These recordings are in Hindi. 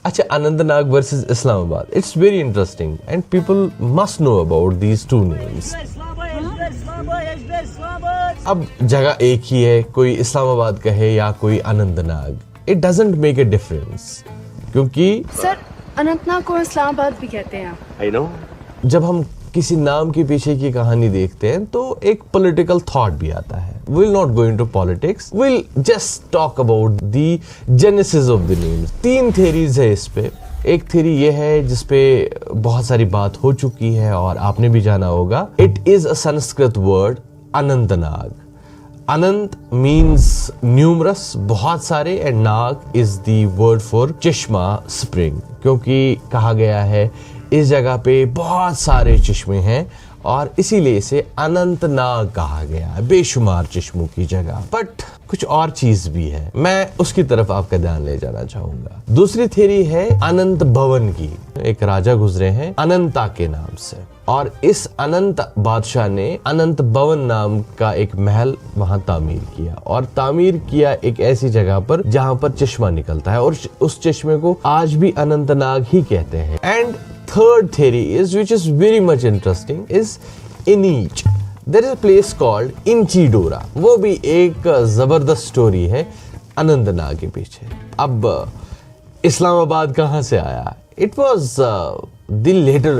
अच्छा, Anantnag versus Islamabad, it's very interesting and people must know about these two names. अब जगह एक ही है, कोई इस्लामाबाद कहे या कोई Anantnag, it doesn't make a difference, क्योंकि सर अनंतनाग को इस्लामाबाद भी कहते हैं। I know. जब हम किसी नाम के पीछे की कहानी देखते हैं तो एक पॉलिटिकल थॉट भी आता है। We'll not go into politics. We'll just talk about the genesis of the names. 3 theories है इस पे। एक थ्योरी ये है जिसपे बहुत सारी बात हो चुकी है और आपने भी जाना होगा। It is a Sanskrit word, Anantnag. Anant means numerous, बहुत सारे, and Nag is the word for चश्मा, स्प्रिंग, क्योंकि कहा गया है इस जगह पे बहुत सारे चश्मे हैं और इसीलिए इसे अनंतनाग कहा गया है, बेशुमार चश्मों की जगह। बट कुछ और चीज भी है, मैं उसकी तरफ आपका ध्यान ले जाना चाहूंगा। दूसरी थ्योरी है अनंत भवन की। एक राजा गुजरे हैं अनंता के नाम से, और इस अनंत बादशाह ने अनंत भवन नाम का एक महल वहां तामीर किया, और तामीर किया एक ऐसी जगह पर जहां पर चश्मा निकलता है, और उस चश्मे को आज भी अनंतनाग ही कहते हैं। And third theory is, which is very much interesting, is in each there is a place called इंचीडोरा। वो भी एक जबरदस्त स्टोरी है अनंतनाग के पीछे। अब इस्लामाबाद कहाँ से आया? It was the later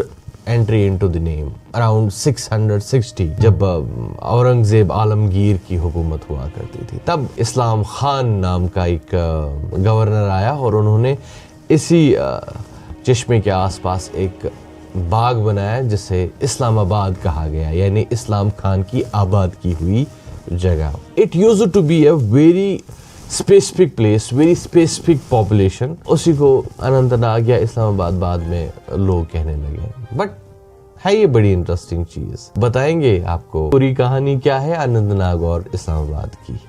entry into the name around 660, जब औरंगजेब आलमगीर की हुकूमत हुआ करती थी, तब इस्लाम खान नाम का एक गवर्नर आया और उन्होंने इसी चश्मे के आसपास एक बाग बनाया जिसे इस्लामाबाद कहा गया, यानी इस्लाम खान की आबाद की हुई जगह। It used to be a very specific place, very specific population, उसी को अनंतनाग या इस्लामाबाद बाद में लोग कहने लगे। बट है ये बड़ी इंटरेस्टिंग चीज, बताएंगे आपको पूरी कहानी क्या है अनंतनाग और इस्लामाबाद की।